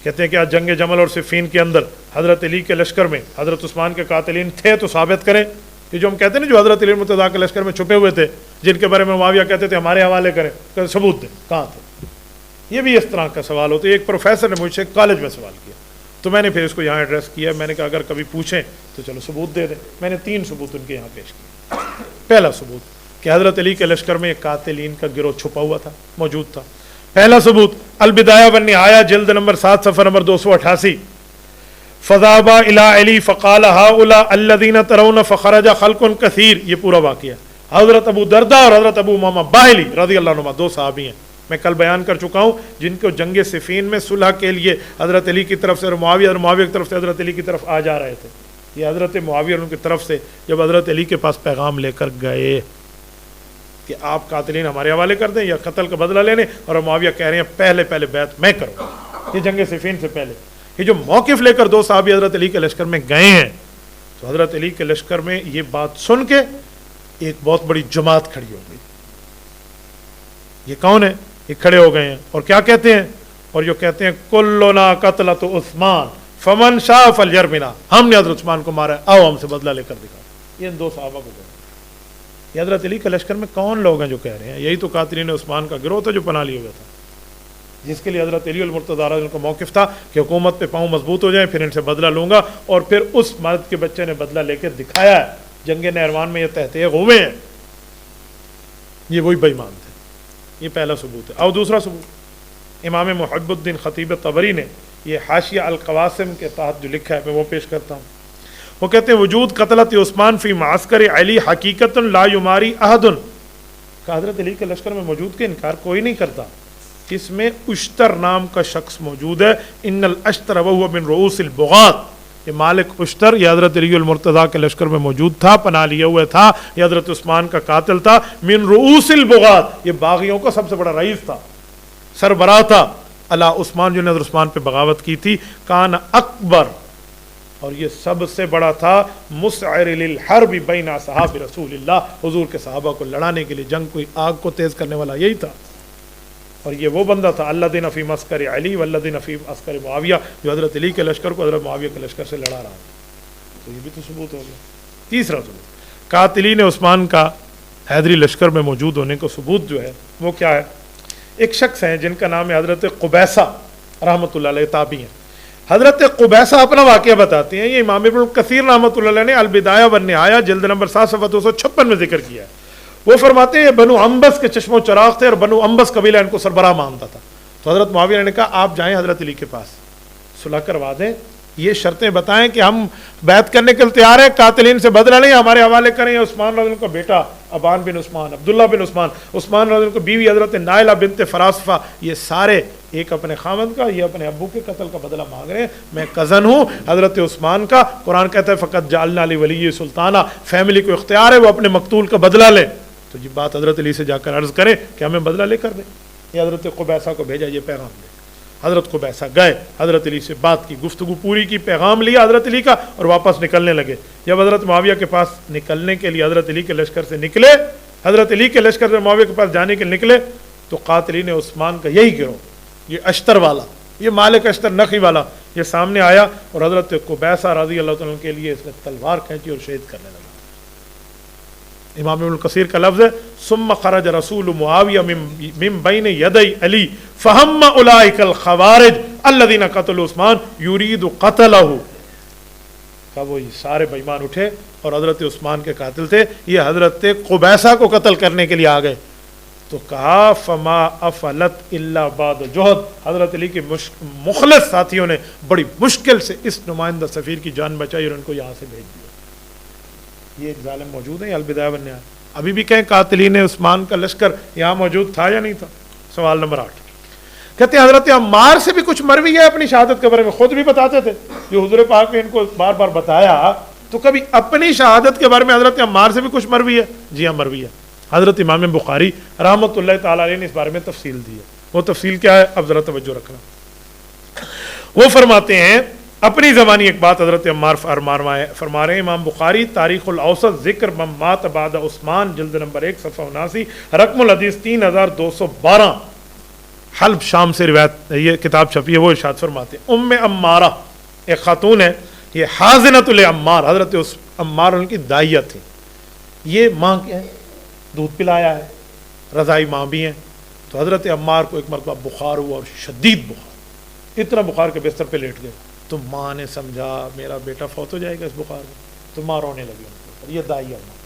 کہتے ہیں کہ آج جنگ جمل اور صفین کے اندر حضرت علی کے لشکر میں حضرت عثمان کے قاتلین تھے تو ثابت کریں. یہ جو ہم کہتے ہیں نا جو حضرت علی مرتضیٰ کے لشکر میں چھپے ہوئے تھے جن کے بارے میں معاویہ کہتے تھے ہمارے حوالے کریں, کہ ثبوت دیں کہاں تھے. یہ بھی اس طرح کا سوال ہوتا ہے. ایک پروفیسر نے مجھ سے کالج میں سوال کیا تو میں نے پھر اس کو یہاں ایڈریس کیا. میں نے کہا اگر کبھی پوچھیں تو چلو ثبوت دے دیں. میں نے 3 ثبوت ان کے یہاں پیش کیے. پہلا ثبوت کہ حضرت علی کے لشکر میں ایک قاتلین کا گروہ چھپا ہوا تھا, موجود تھا. پہلا ثبوت البدایہ والنہایہ جلد نمبر 7 صفحہ نمبر 288. فذهب الى علی فقال هؤلاء الذين ترون فخرج خلق كثير. یہ پورا واقعہ حضرت ابو درداء اور حضرت ابو امامہ باہلی رضی اللہ عنہما 2 صحابی ہیں. میں کل بیان کر چکا ہوں جن کو جنگ صفین میں صلح کے لیے حضرت علی کی طرف سے اور معاویہ کی طرف سے حضرت علی کی طرف آ جا رہے تھے. یہ حضرت معاویہ ان کی طرف سے جب حضرت علی کے پاس پیغام لے کر گئے کہ آپ قاتلین ہمارے حوالے کر دیں یا قتل کا بدلہ لینے, اور معاویہ کہہ رہے ہیں پہلے بیعت میں کروں. یہ جنگ صفین سے پہلے یہ جو موقف لے کر 2 صحابی حضرت علی کے لشکر میں گئے ہیں, تو حضرت علی کے لشکر میں یہ بات سن کے ایک بہت بڑی جماعت کھڑی ہو گئی. یہ کون ہے؟ یہ کھڑے ہو گئے ہیں اور کیا کہتے ہیں, اور جو کہتے ہیں کلنا قتلۃ عثمان فمن شاء فلیرمنا, ہم نے حضرت عثمان کو مارا ہے, آؤ ہم سے بدلہ لے کر دکھاؤ. یہ ان 2 صحابہ کو کہتے ہیں. یہ حضرت علی کے لشکر میں کون لوگ ہیں جو کہہ رہے ہیں؟ یہی تو قاتلین عثمان کا گروہ تھا جو پناہ لیے ہوئے تھا, جس کے لیے حضرت علی المرتضیٰ کا موقف تھا کہ حکومت پہ پاؤں مضبوط ہو جائیں, پھر ان سے بدلہ لوں گا. اور پھر اس مرد کے بچے نے بدلہ لے کے دکھایا ہے. جنگ نہروان میں یہ تحقیق ہوئے ہیں, یہ وہی بے ایمان تھے. یہ پہلا ثبوت ہے. اور دوسرا ثبوت امام محب الدین خطیب طبری نے یہ حاشیہ القواسم کے تحت جو لکھا ہے میں وہ پیش کرتا ہوں. وہ کہتے ہیں وجود قتلت عثمان فی معسکر علی حقیقت لا یماری احد. کہ حضرت علی کے لشکر میں موجود کے انکار کوئی نہیں کرتا. اس میں اشتر نام کا شخص موجود ہے. ان الاشتر وهو من رؤوس البغاة. یہ مالک اشتر یہ حضرت علی المرتضیٰ کے لشکر میں موجود تھا, پناہ لیے ہوئے تھا, یہ حضرت عثمان کا قاتل تھا. من رؤوس البغاة, یہ باغیوں کا سب سے بڑا رئیس تھا, سربراہ تھا. علی عثمان جو نے حضرت عثمان پہ بغاوت کی تھی. کان اکبر, اور یہ سب سے بڑا تھا, مسعر للحرب بین اصحاب رسول اللہ, حضور کے صحابہ کو لڑانے کے لیے جنگ کو آگ کو تیز کرنے والا یہی تھا. اور یہ وہ بندہ تھا الذین فی معسکر علی والذین فی معسکر معاویہ, جو حضرت علی کے لشکر کو حضرت معاویہ کے لشکر سے لڑا رہا. تو یہ بھی تو ثبوت ہو گیا. تیسرا ثبوت قاتلین عثمان کا حیدری لشکر میں موجود ہونے کو ثبوت جو ہے وہ کیا ہے؟ ایک شخص ہیں جن کا نام ہے حضرت قبیصہ رحمۃ اللہ علیہ, تابعی ہیں. حضرت قبیصہ اپنا واقعہ بتاتے ہیں. یہ امام ابن کثیر رحمۃ اللہ علیہ نے البدایہ والنہایہ جلد نمبر 7 صفحہ 256 میں ذکر کیا ہے. وہ فرماتے ہیں بنو انبس کے چشم و چراغ تھے اور بنو انبس قبیلہ ان کو سربراہ مانتا تھا. تو حضرت معاویہ نے کہا آپ جائیں حضرت علی کے پاس, صلح کروا دیں, یہ شرطیں بتائیں کہ ہم بیعت کرنے کے لیے تیار ہیں, قاتلین سے بدلہ لیں, ہمارے حوالے کریں. عثمان رضی اللہ عنہ کا بیٹا ابان بن عثمان, عبداللہ بن عثمان, عثمان رضی اللہ عنہ کی بیوی حضرت نائلہ بنت فراسفہ, یہ سارے ایک اپنے خاوند کا, یہ اپنے ابو کے قتل کا بدلہ مانگ رہے ہیں. میں کزن ہوں حضرت عثمان کا. قرآن کہتا ہے فقط جعلنا لولی سلطانہ, فیملی کو اختیار ہے وہ اپنے مقتول کا بدلہ لیں. تو یہ بات حضرت علی سے جا کر عرض کریں کہ ہمیں بدلہ لے کر دیں. یہ حضرت قبیصہ کو بھیجا یہ پیغام لے. حضرت قبیصہ گئے, حضرت علی سے بات کی, گفتگو پوری کی, پیغام لیا حضرت علی کا اور واپس نکلنے لگے. جب حضرت معاویہ کے پاس نکلنے کے لیے حضرت علی کے لشکر سے نکلے, حضرت علی کے لشکر سے معاویہ کے پاس جانے کے لیے نکلے, تو قاتلین عثمان کا یہی گروہ, یہ اشتر والا, یہ مالک اشتر نخی والا, یہ سامنے آیا اور حضرت قبیصہ رضی اللہ عنہ کے لیے اس نے تلوار کھینچی اور شہید کرنے لگا. امام ابن کثیر کا لفظ ہے ثم خرج رسول معاویہ من بین یدی علی فہم اولئک الخوارج الذین قتلوا عثمان یرید قتلہ. کہ وہ سارے بے ایمان اٹھے اور حضرت عثمان کے قاتل تھے, یہ حضرت قبیصہ کو قتل کرنے کے لیے آ گئے. تو کہا فما افلت الا بعد جہد, حضرت علی کے مخلص ساتھیوں نے بڑی مشکل سے اس نمائندہ سفیر کی جان بچائی اور ان کو یہاں سے بھیج دیا. یہ ایک ظالم موجود ہے البدایہ والنہایہ. ابھی بھی کہیں قاتلین عثمان کا لشکر یہاں موجود تھا یا نہیں تھا؟ سوال نمبر 8 کہتے ہیں حضرت عمار سے بھی کچھ مروی ہے اپنی شہادت کے بارے میں, خود بھی بتاتے تھے. جو حضور پاک نے ان کو بار بار بتایا, تو کبھی اپنی شہادت کے بارے میں حضرت عمار سے بھی کچھ مروی ہے؟ جی ہاں مروی ہے. حضرت امام بخاری رحمۃ اللہ تعالی علیہ نے اس بارے میں تفصیل دی ہے. وہ تفصیل کیا ہے اب ذرا توجہ رکھنا. وہ فرماتے ہیں اپنی زبانی ایک بات حضرت عمار فرما رہے ہیں. امام بخاری تاریخ الاوسط ذکر من مات بعد عثمان جلد نمبر 1 صفحہ 79 رقم الحدیث 3212. حلب شام سے روایت یہ کتاب چھپی ہے، وہ ارشاد فرماتے ہیں ام عمارہ ایک خاتون ہے، یہ حاضنۃ لعمار، حضرت عمار ان کی دائیہ تھی، یہ ماں کے ہیں، دودھ پلایا ہے، رضائی ماں بھی ہیں. تو حضرت عمار کو ایک مرتبہ بخار ہوا اور شدید بخار، اتنا بخار کے بستر پہ لیٹ گئے. تو ماں نے سمجھا میرا بیٹا فوت ہو جائے گا اس بخار میں، تو ماں رونے لگی ان کے اوپر. یہ دائیہ ماں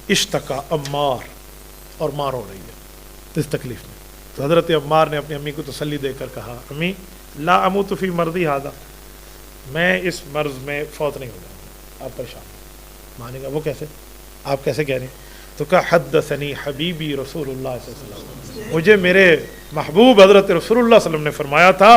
اشتکا عمار، اور ماں رو رہی ہے اس تکلیف میں. تو حضرت عمار نے اپنی امی کو تسلی دے کر کہا امی لا اموت فی مرضی ھذا، میں اس مرض میں فوت نہیں ہو جاؤں گا، آپ پریشان. ماں نے کہا وہ کیسے، آپ کیسے کہہ رہے ہیں؟ تو کہا حدثنی حبیبی رسول اللہ صلی اللہ علیہ وسلم، مجھے میرے محبوب حضرت رسول اللہ صلی اللہ علیہ وسلم نے فرمایا تھا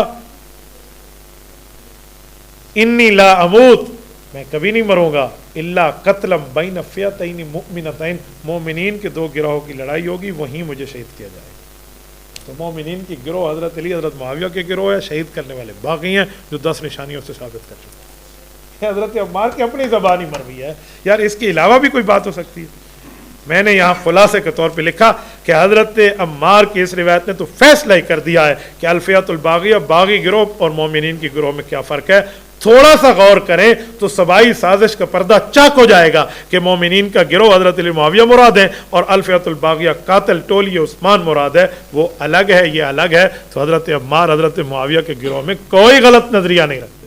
انی لا اموت، میں کبھی نہیں مروں گا، الا قتل بین فئتین مؤمنتین، مومنین کے دو گروہوں کی لڑائی ہوگی وہیں مجھے شہید کیا جائے گا. تو مومنین کی گروہ حضرت علی حضرت معاویہ کے گروہ ہے، شہید کرنے والے باقی ہیں جو 10 نشانیوں سے ثابت کر چکے ہیں. حضرت عمار کی اپنی زبانی مروی ہے یار، اس کے علاوہ بھی کوئی بات ہو سکتی ہے. میں نے یہاں خلاصے کے طور پہ لکھا کہ حضرت عمار کی اس روایت نے تو فیصلہ ہی کر دیا ہے کہ الفیۃ الباغیہ باغی گروہ اور مومنین کی گروہ میں کیا فرق ہے. تھوڑا سا غور کریں تو سبائی سازش کا پردہ چاک ہو جائے گا کہ مومنین کا گروہ حضرت علی معاویہ مراد ہے اور الفیۃ الباغیہ قاتل ٹولی عثمان مراد ہے، وہ الگ ہے، یہ الگ ہے. تو حضرت عمار حضرت معاویہ کے گروہ میں کوئی غلط نظریہ نہیں رکھتا.